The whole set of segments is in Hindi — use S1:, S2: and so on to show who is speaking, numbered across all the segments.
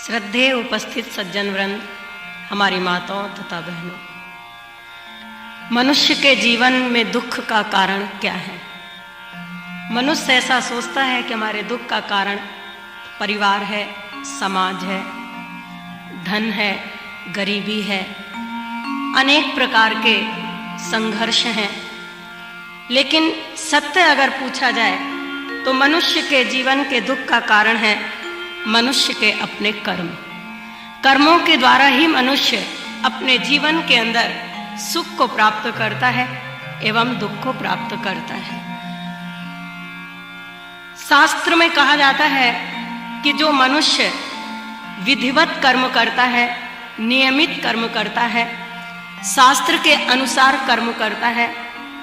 S1: श्रद्धेय उपस्थित सज्जन वृंद, हमारी माताओं तथा बहनों, मनुष्य के जीवन में दुख का कारण क्या है? मनुष्य ऐसा सोचता है कि हमारे दुख का कारण परिवार है, समाज है, धन है, गरीबी है, अनेक प्रकार के संघर्ष हैं। लेकिन सत्य अगर पूछा जाए तो मनुष्य के जीवन के दुख का कारण है मनुष्य के अपने कर्म। कर्मों के द्वारा ही मनुष्य अपने जीवन के अंदर सुख को प्राप्त करता है एवं दुख को प्राप्त करता है। शास्त्र में कहा जाता है कि जो मनुष्य विधिवत कर्म करता है, नियमित कर्म करता है, शास्त्र के अनुसार कर्म करता है,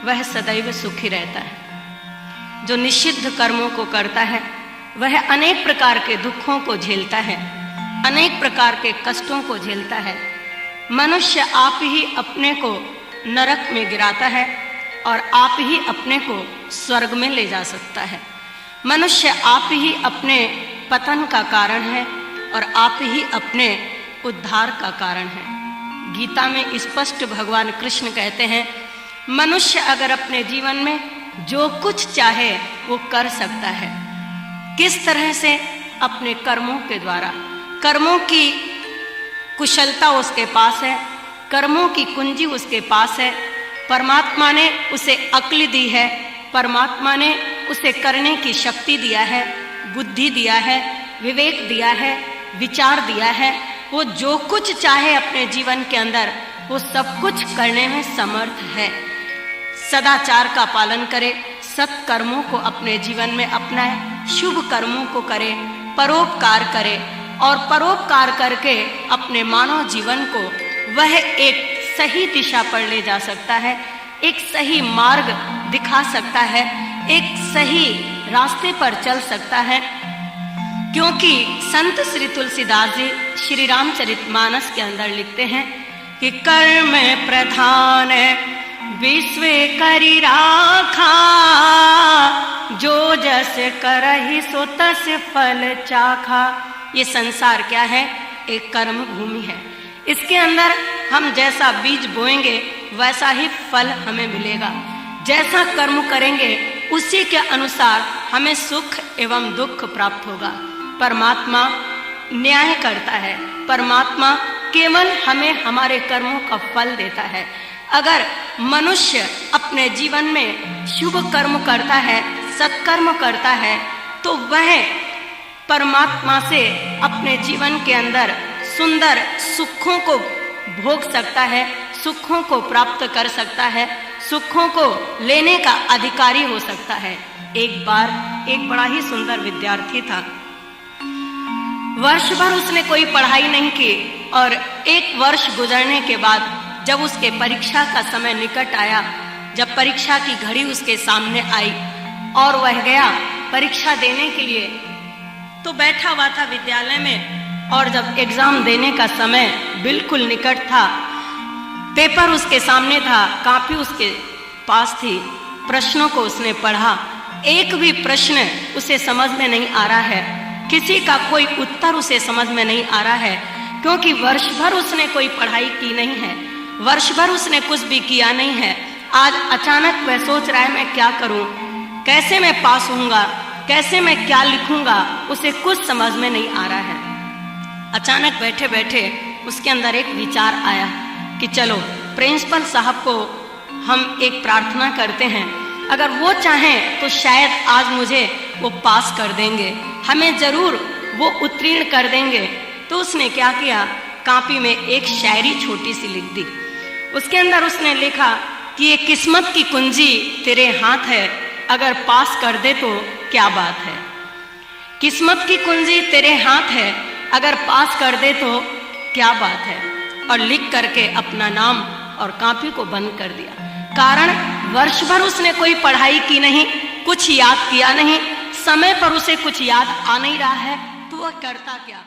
S1: वह सदैव सुखी रहता है। जो निषिद्ध कर्मों को करता है वह अनेक प्रकार के दुखों को झेलता है, अनेक प्रकार के कष्टों को झेलता है। मनुष्य आप ही अपने को नरक में गिराता है और आप ही अपने को स्वर्ग में ले जा सकता है। मनुष्य आप ही अपने पतन का कारण है और आप ही अपने उद्धार का कारण है। गीता में स्पष्ट भगवान कृष्ण कहते हैं, मनुष्य अगर अपने जीवन में जो कुछ चाहे वो कर सकता है। किस तरह से? अपने कर्मों के द्वारा। कर्मों की कुशलता उसके पास है, कर्मों की कुंजी उसके पास है। परमात्मा ने उसे अक्ल दी है, परमात्मा ने उसे करने की शक्ति दिया है, बुद्धि दिया है, विवेक दिया है, विचार दिया है। वो जो कुछ चाहे अपने जीवन के अंदर वो सब कुछ करने में समर्थ है। सदाचार का पालन करे, सत्कर्मों को अपने जीवन में अपनाए, शुभ कर्मों को करे, परोपकार करे और परोपकार करके अपने मानव जीवन को वह एक सही दिशा पर ले जा सकता है, एक सही मार्ग दिखा सकता है, एक सही रास्ते पर चल सकता है। क्योंकि संत श्री तुलसीदास जी श्री रामचरितमानस के अंदर लिखते हैं कि कर्म प्रधान विश्व करि राखा, जो जस करहि सो तस फल चाखा। ये संसार क्या है? एक कर्म भूमि है। इसके अंदर हम जैसा बीज बोएंगे वैसा ही फल हमें मिलेगा। जैसा कर्म करेंगे उसी के अनुसार हमें सुख एवं दुख प्राप्त होगा। परमात्मा न्याय करता है, परमात्मा केवल हमें हमारे कर्मों का फल देता है। अगर मनुष्य अपने जीवन में शुभ कर्म करता है, सत्कर्म करता है, तो वह परमात्मा से अपने जीवन के अंदर सुंदर सुखों को भोग सकता है, सुखों को प्राप्त कर सकता है, सुखों को लेने का अधिकारी हो सकता है। एक बार एक बड़ा ही सुंदर विद्यार्थी था। वर्ष भर उसने कोई पढ़ाई नहीं की और एक वर्ष गुजरने के बाद जब उसके परीक्षा का समय निकट आया, जब परीक्षा की घड़ी उसके सामने आई और वह गया परीक्षा देने के लिए, तो बैठा हुआ था विद्यालय में और जब एग्जाम देने का समय बिल्कुल निकट था, पेपर उसके सामने था, कॉपी उसके पास थी, प्रश्नों को उसने पढ़ा, एक भी प्रश्न उसे समझ में नहीं आ रहा है, किसी का कोई उत्तर उसे समझ में नहीं आ रहा है, क्योंकि वर्ष भर उसने कोई पढ़ाई की नहीं है, वर्ष भर उसने कुछ भी किया नहीं है। आज अचानक वह सोच रहा है मैं क्या करूं, कैसे मैं पास होऊंगा, कैसे मैं क्या लिखूंगा, उसे कुछ समझ में नहीं आ रहा है। अचानक बैठे बैठे उसके अंदर एक विचार आया कि चलो प्रिंसिपल साहब को हम एक प्रार्थना करते हैं, अगर वो चाहें तो शायद आज मुझे वो पास कर देंगे, हमें जरूर वो उत्तीर्ण कर देंगे। तो उसने क्या किया, कॉपी में एक शायरी छोटी सी लिख दी। उसके अंदर उसने लिखा कि ये किस्मत की कुंजी तेरे हाथ है, अगर पास कर दे तो क्या बात है। किस्मत की कुंजी तेरे हाथ है, अगर पास कर दे तो क्या बात है। और लिख करके अपना नाम और कॉपी को बंद कर दिया। कारण वर्ष भर उसने कोई पढ़ाई की नहीं, कुछ याद किया नहीं, समय पर उसे कुछ याद आ नहीं रहा है, तो वह करता क्या।